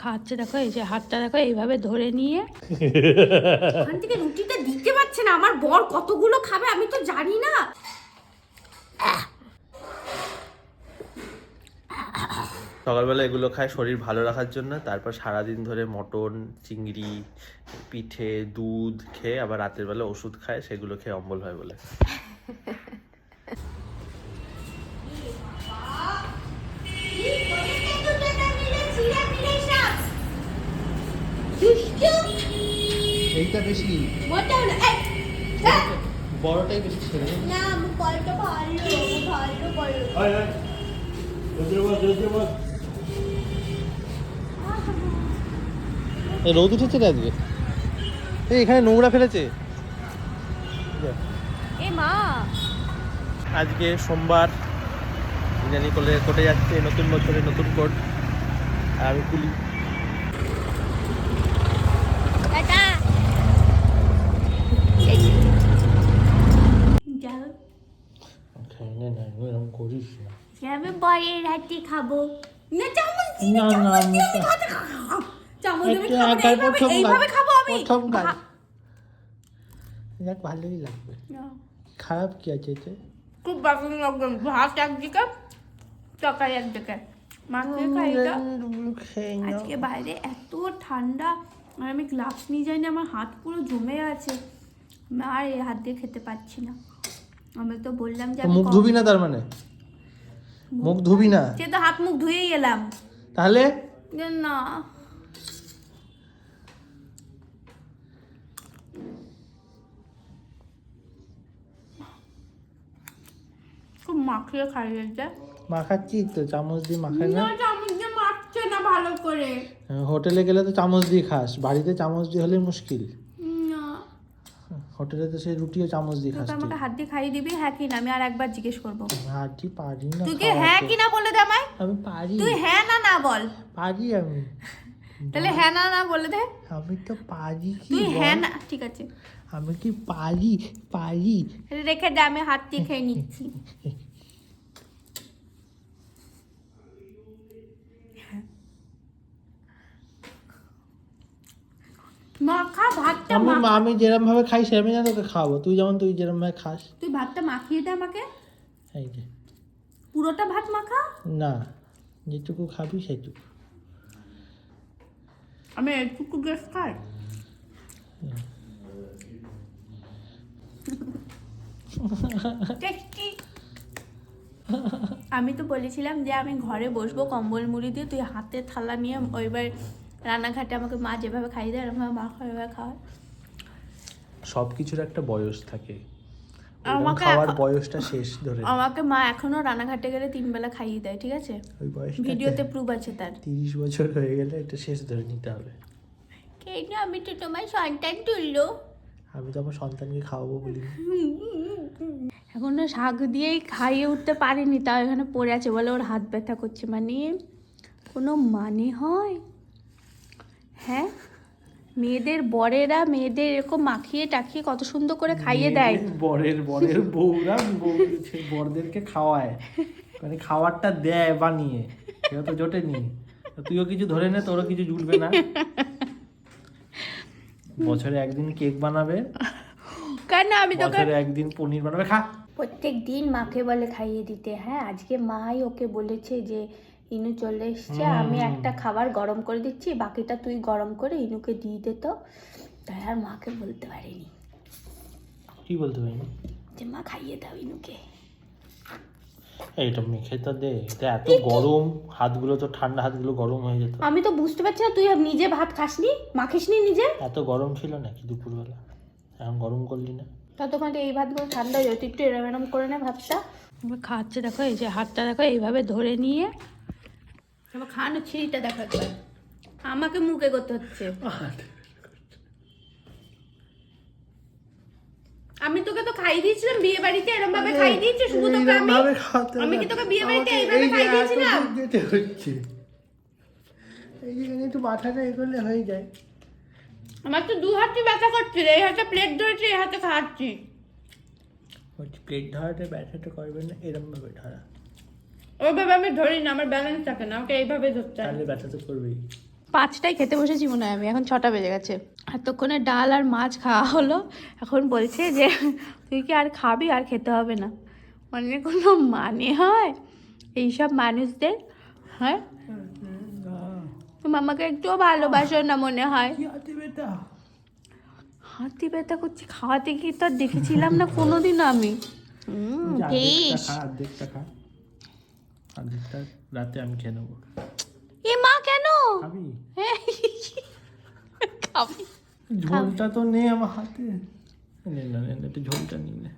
খাচ্ছে দেখো, এই যে হাতটা দেখো এইভাবে ধরে নিয়ে ওখান থেকে রুটিটা দিতে পারছে না। আমার বর কতগুলো খাবে আমি তো জানি না। সকালবেলা এগুলো খায় শরীর ভালো রাখার জন্য, তারপর সারাদিন ধরে মটন, চিংড়ি, পিঠে, দুধ খেয়ে আবার রাতের বেলা ওষুধ খায়, সেগুলো খেয়ে অম্বল হয় বলে। এইটা বেশি বড়টাই বেশি ছেড়ে না আমি বলটা ভালো রোদ উঠেছে না আজকে? এই এখানে নোংরা ফেলেছে। এ মা, আজকে সোমবার, জানি কোর্টে যাচ্ছে, নতুন বছরে নতুন কোর্ট। আর আমি কুলি। টাটা। যাও, এরকম করিস না। আমি বরের হাতে খাবো না। চামচ দিয়ে না, না, আমি হাতে চামচ দিয়ে খাবো না, এইভাবে খাবো আমি। প্রথম কাজ দেখ, ভালোই লাগবে। খারাপ কি আছে এতে? খুব বাকি লাগবে। ভাত একদিকে, তরকারি একদিকে, মাখিয়ে খাই এটা। আজকে বাইরে এত ঠান্ডা, আর আমি গ্লাভস নিয়ে যাইনি, আমার হাত পুরো জমে আছে। আমি আর এই হাত দিয়ে খেতে পারছি না। আমি তো বললাম যে মুখ ধুবি না, তার মানে মুখ ধুবি না? সে তো হাত মুখ ধুয়েই এলাম। তাহলে না, খুব মাখিয়ে খাই এটা। মাখাচ্ছি তো, চামচ দিয়ে মাখাই না? না, চামচ দিয়ে মাখছে না ভালো করে। হোটেলে গেলে তো চামচ দিয়ে খাস, বাড়িতে চামচ দিয়ে হলে মুশকিল। না, হোটেলে তো সেই রুটিও চামচ দিয়ে খাস। তুই আমাকে হাত দিয়ে খাইয়ে দিবি, হ্যাঁ কি না? আমি আর একবার জিজ্ঞেস করবো। হাঁটি পারি না। তুই কি হ্যাঁ কি না বলে দে আমায়। আমি পারি। তুই হ্যাঁ না না বল। পারি আমি। তাহলে হ্যাঁ না না বলে দে। আমি তো পারি। তুই হ্যাঁ না, ঠিক আছে আমি কি পারি? পারি। রেখে দে, আমি হাত দিয়ে খেয়ে নিচ্ছি। মাখা ভাতটা আমি যেরকম ভাবে খাই সেরকমই না তোকে খাওয়াবো। তুই যেরকম ভাবে খাস। তুই ভাতটা মাখিয়ে দে আমাকে। এই যে পুরোটা ভাত মাখা। না, যেটুকু খাবি সেটুকু। আমি একটু গ্যাস খাই। টেস্টি। আমি তো বলেছিলাম যে আমি ঘরে বসবো কম্বল মুড়ি দিয়ে, তুই হাতে থালা নিয়ে ওইবার রান্নাঘাটে আমাকে মা যেভাবে খাই দেয় এরকম মা ওইভাবে খাওয়ায়। সব কিছুর একটা বয়স থাকে, আমাকে খাওয়ার বয়সটা শেষ ধরে। আমাকে মা এখনো রান্নাঘাটে গেলে 3 বেলা খাইয়ে দেয়, ঠিক আছে? ওই বয়সটা ভিডিওতে প্রুফ আছে তার। 30 বছর হয়ে গেলে এটা শেষ ধরে নিতে হবে। কেন? আমি তো তোমার সন্তান তুললো। আমি তো আমার সন্তানকে খাওয়াবো বলি। এখনো শাক দিয়েই খাইয়ে উঠতে পারিনি, তাও এখানে পড়ে আছে, বলে ওর হাত ব্যথা করছে। মানে কোনো মানে হয়? হ্যাঁ, মেয়েদের বরেরা মেয়েদের এরকম মাখিয়ে টাখিয়ে কত সুন্দর করে খাইয়ে দেয়। বরের বউরা বরদেরকে খাওয়ায়, মানে খাবারটা দেয় বানিয়ে। সেটা তো জোটেনি। তুইও কিছু ধরে নে, তোরও কিছু জুটবে না। বছরে একদিন কেক বানাবে, কেন? আমি তোকে বছরে একদিন পনির বানাবে, খা। প্রত্যেক দিন মাকে বলে খাইয়ে দিতে। হ্যাঁ, আজকে মাই ওকে বলেছে যে ইনু চলে এসছে, আমি একটা খাবার গরম করে দিচ্ছি, বাকিটা তুই গরম করে ইনুকে দিয়ে দে। তো তাই আর মাকে বলতে পারিনি কি বলতে পারিনি? যে মা খাইয়ে দাও ইনুকে। এইটা মেখে তো দে। এটা এত গরম, হাতগুলো তো ঠান্ডা, হাতগুলো গরম হয়ে যেত। আমি তো বুঝতে পারছি না, তুই নিজে ভাত খাসনি, মাখিসনি নিজে? এত গরম ছিল নাকি দুপুরবেলা? এখন গরম করলি না? ততক্ষণ এই ভাতগুলো ঠান্ডা হয়ে যায়, তুই একটু এরম এরম করে নে ভাতটা। খাচ্ছে দেখো, এই যে হাতটা দেখো এইভাবে ধরে নিয়ে এবার খাওয়ানো ছিঁড়িটা দেখো একবার। আমাকে মুখে করতে হচ্ছে। আমি তোকে তো খাই দিয়েছিলাম বিয়ে বাড়িতে, এরকম ভাবে খাই দিয়েছি শুধু তোকে। আমি কি তোকে বিয়ে বাড়িতে এইভাবে খাই দিয়েছিলাম? এই যে একটু মাথাটা এ করলে হয়ে যায়। আমার তো 2 হাতই ব্যথা করছে রে, এই হাতে প্লেট ধরেছি, এই হাতে খাচ্ছি। প্লেট ধরাতে ব্যথাটা করবে না, এরকম ভাবে ধরা। ওইভাবে আমি ধরি না, আমার ব্যালেন্স থাকে না, ওকে এইভাবে ধরতে হয়। তাহলে ব্যথা তো করবেই। 5টায় খেতে বসেছি মনে হয় আমি, এখন 6টা বেজে গেছে। এতক্ষণে ডাল আর মাছ খাওয়া হলো, এখন বলছে যে তুই কি আর খাবি, আর খেতে হবে না। মানে কোনো মানে হয় এইসব মানুষদের? হ্যাঁ, মামাকে একটুও ভালোবাসো না মনে হয়। হাতি ব্যথা করছে, খাওয়াতে গিয়ে তো আর দেখেছিলাম না কোনোদিন আমি। অর্ধেকটা খা, অর্ধেকটা রাতে আমি খেয়ে নেবো। এ মা কেন খাবি? খাবি? ঝোলটা তো নেই আমার হাতে। নে না, একটু ঝোলটা নিয়ে নে।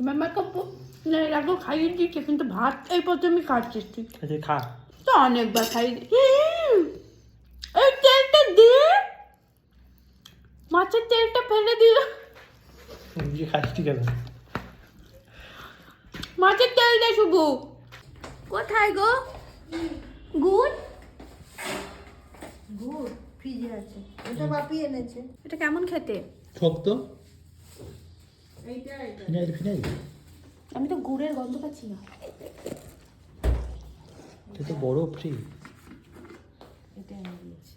মামাকে রাখো খাইয়ে দিচ্ছে, কিন্তু ভাত এই প্রথমে খাচ্ছিস তুই। আচ্ছা খা। তো অনেকবার খাইয়ে এই তেলটা দে, মাছের তেলটা ফেলে দিল। খাচ্ছি কেন? মাছের তেল দে শুধু। কোথায় গো গুড়? গুড় ফ্রিজে আছে, ওটা বাপি এনেছে। এটা কেমন খেতে? শক্ত। Phenyl phenyl. আমি তো গুড়ের গন্ধ পাচ্ছি না। এটা তো বড় ফ্রি। এটা এনে দিয়েছে।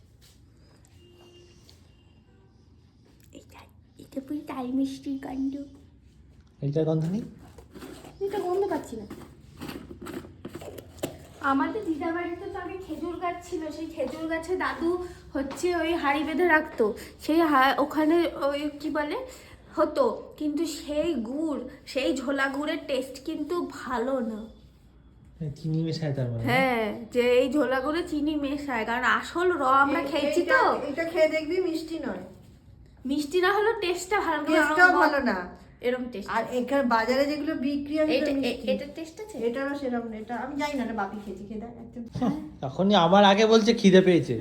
এটা পুরো তাই মিষ্টির গন্ধ। এইটার গন্ধ নেই? এটা গন্ধ পাচ্ছি না। আমাদের দিদার বাড়িতে তো আগে খেজুর গাছ ছিল, সেই খেজুর গাছে দাদু হচ্ছে ওই হাঁড়ি বেঁধে রাখতো, সেই ওখানে ওই কি বলে হতো, কিন্তু সেই গুড়, সেই ঝোলা গুড়ের টেস্ট কিন্তু ভালো না। চিনি মেশায় তার মানে? হ্যাঁ, যে এই ঝোলা গুড়ে চিনি মেশায়, কারণ আসল আমরা খেয়েছি তো। এটা খেয়ে দেখবি, মিষ্টি নয়। মিষ্টি না হলেও টেস্টটা ভালো, টেস্টটাও ভালো না। এরকম টেস্ট। আর এখানে বাজারে যেগুলো বিক্রি হয় এটা টেস্ট আছে, এটারও সেরকম। এটা আমি জানি না, এটা বাপি খেয়েছি, খেয়ে দেখ একদম। এখনই আমার আগে বলছে খিদে পেয়েছে।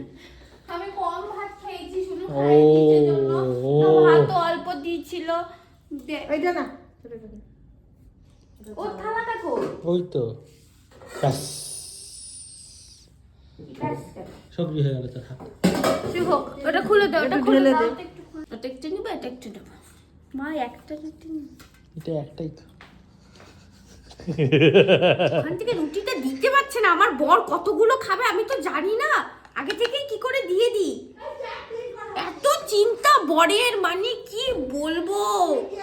আমি কম ভাত খেয়েছি শুধু ও, খাইয়েছে জন্য, ও। ভাত তো অল্প দিয়েছিল। ওইটা না, ও থালাটা কো ওই তো ব্যাস, ব্যাস সবজি হয়ে গেল তোর হাত। শুভ, ওটা খুলে দাও, ওটা একটু খুলে ঢেলে দাও। দে। ওটা একটু নিবে, এটা একটু দেবো। মা একটা রুটি নিবে। এটা একটাই তো। ওখান থেকে রুটিটা দিতে পারছে না, আমার বর কতগুলো খাবে আমি তো জানি না, আগে থেকেই কি করে দিয়ে দিই। এত চিন্তা বরের, মানে কি বলবো।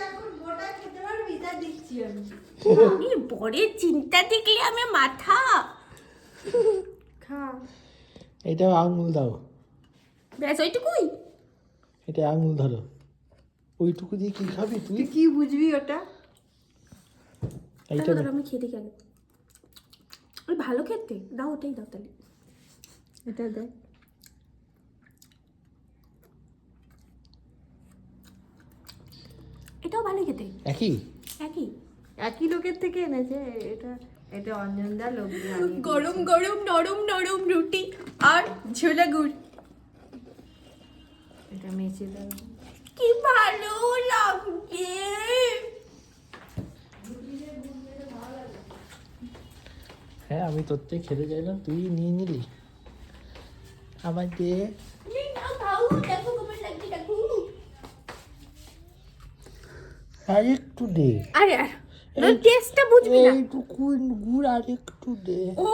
এখন গোটা খেতে পারবি, তা দিচ্ছি আমি। আমি বরের চিন্তা দেখলে আমি মাথা। খা। এটা আঙুল দাও, ব্যাস ওইটুকুই। এটা আঙুল ধরো। ওইটুকু দিয়ে কি খাবি তুই? তুই কি বুঝবি ওটা? এইটা আমি খেয়ে দেখি আগে। ওই ভালো খেতে দাও, ওটাই দাও তাহলে। এটা দে। এটাও ভালো খেতে, একই। একই। একই লোকের থেকে এনেছে এটা। এটা অঞ্জনদা লোক দিয়ে আনিয়ে দিয়েছে। গরম গরম নরম নরম রুটি আর ছোলা গুড়, এটা মেচে দাও। কি ভালো লাগছে। হ্যাঁ, আমি তোর থেকে খেতে চাইলাম, তুই নিয়ে নিলি। আমার দিয়ে নাও খাও, দেখো কেমন লাগছে, দেখো। আর একটু দে। আরে আর টেস্টটা বুঝবি না। এইটুকু গুড় আর একটু দে। ও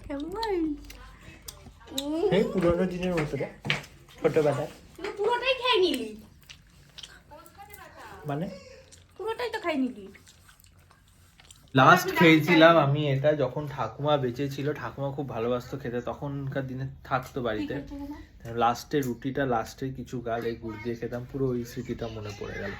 কেমন এই পুরোনো দিনের মতো রে, ছোটবেলায়। তুই পুরোটাই খাই নিলি, মানে পুরোটাই তো খাই নিলি। লাস্ট খেয়েছিলাম আমি এটা যখন ঠাকুমা বেঁচে ছিল, ঠাকুমা খুব ভালোবাসতো খেতে, তখনকার দিনে থাকতো বাড়িতে। লাস্টে রুটিটা, লাস্টে কিছু গাল এই গুড় দিয়ে খেতাম, পুরো ওই স্মৃতিটা মনে পড়ে গেল।